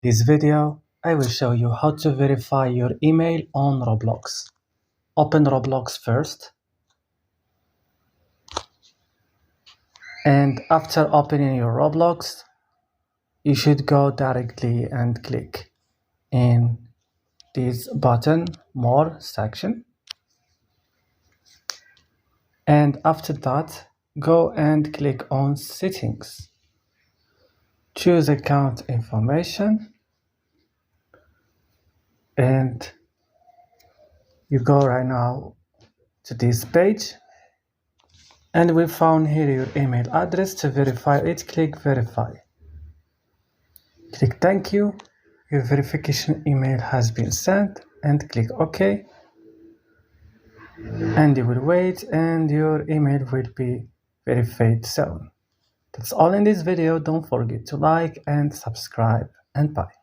This video, I will show you how to verify your email on Roblox. Open Roblox first. And after opening your Roblox, you should go directly and click in this button, More section. And after that, go and click on Settings. Choose Account Information. And you go right now to this page. And we found here your email address. To verify it, click Verify. Click Thank you. Your verification email has been sent, and click OK. And you will wait, and your email will be verified soon. That's all in this video. Don't forget to like and subscribe, and bye.